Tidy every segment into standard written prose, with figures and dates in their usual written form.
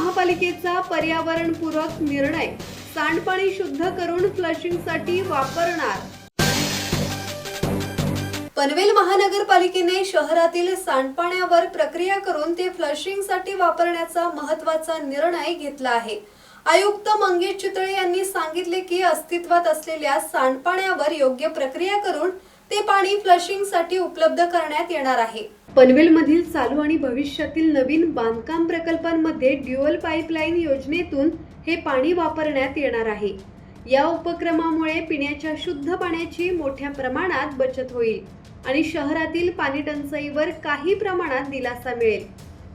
महापालिकेचा पर्यावरणपूरक निर्णय, सांडपाणी शुद्ध करून फ्लशिंगसाठी वापरणार। पनवेल महानगरपालिकेने शहरातील सांडपाण्यावर प्रक्रिया करून ते फ्लशिंगसाठी वापरण्याचा महत्त्वाचा निर्णय घेतला आहे। आयुक्त मंगेश चितळे यांनी सांगितले की अस्तित्वात असलेल्या सांडपाण्यावर योग्य प्रक्रिया करून ते पाणी फ्लशिंगसाठी उपलब्ध करण्यात येणार आहे। पनवेलमधील चालू आणि भविष्यातील नवीन बांधकाम प्रकल्पांमध्ये ड्युअल पाईपलाईन योजनेतून हे पाणी वापरण्यात येणार आहे। या उपक्रमामुळे पिण्याच्या शुद्ध पाण्याची मोठ्या प्रमाणात बचत होईल आणि शहरातील पाणी टंचाईवर काही प्रमाणात दिलासा मिळेल।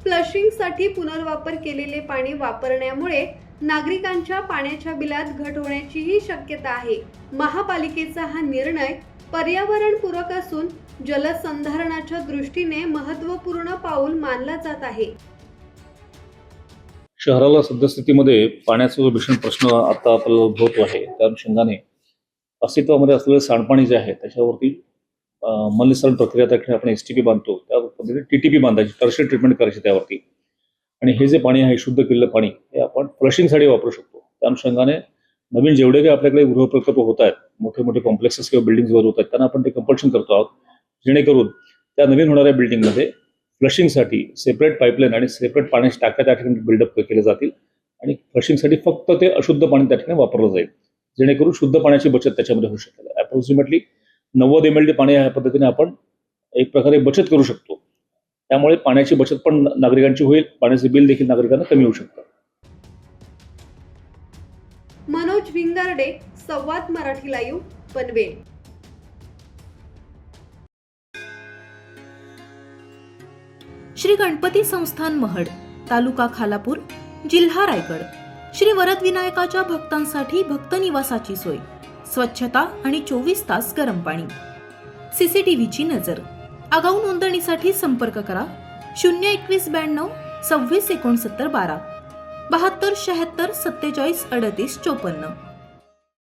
फ्लशिंगसाठी पुनर्वापर केलेले पाणी वापरण्यामुळे नागरिकांच्या पाण्याच्या बिलात घट होण्याचीही शक्यता आहे। महापालिकेचा हा निर्णय पर्यावरणपूरक असून जलसंधारणाच्या दृष्टीने महत्त्वपूर्ण पाऊल मानला जात आहे। शहराला सद्यस्थितीमध्ये पाण्याचा जो भीषण प्रश्न आता आपल्याला उद्भवतो आहे, त्या अनुषंगाने अस्तित्वामध्ये असलेले सांडपाणी जे आहे त्याच्यावरती मलनिःसरण प्रक्रिया त्या ठिकाणी आपण एसटीपी बांधतो, त्या पद्धतीने टीटीपी बांधायची, टर्शरी ट्रीटमेंट करायची त्यावरती। आणि हे जे पाणी आहे, शुद्ध केलेलं पाणी, हे आपण फ्लशिंगसाठी वापरू शकतो। त्या अनुषंगाने नवीन जेवढे काही आपल्याकडे गृहप्रकल्प होत आहेत, मोठे मोठे कॉम्प्लेक्सेस किंवा बिल्डिंग्स वगैरे होत आहेत, त्यांना आपण ते कंपल्शन करतो आहोत, जेणेकरून त्या नवीन होणाऱ्या बिल्डिंगमध्ये फ्लशिंगसाठी सेपरेट पाईपलाईन आणि सेपरेट पाण्याची टाक्या त्या ठिकाणी बिल्डअप केले जातील आणि फ्लशिंगसाठी फक्त ते अशुद्ध पाणी त्या ठिकाणी वापरलं जाईल, जेणेकरून शुद्ध पाण्याची बचत त्याच्यामध्ये होऊ शकेल। अप्रॉक्सिमेटली 90 ml पाणी या पद्धतीने आपण एक प्रकारे बचत करू शकतो। त्यामुळे पाण्याची बचत पण नागरिकांची होईल, पाण्याचे बिल देखील नागरिकांना कमी होऊ शकतं। मनोज विंगारडे, संवाद मराठी लाईव्ह, पनवेल। श्री गणपती संस्थान महड, तालुका खालापूर, जिल्हा रायगड। श्री वरद विनायकाच्या भक्तांसाठी भक्त निवासाची सोय, स्वच्छता आणि 24 तास गरम पाणी, सीसीटीव्हीची नजर। आगाऊ नोंदणीसाठी संपर्क करा 02192 26 69 12 72 76 47 38 54।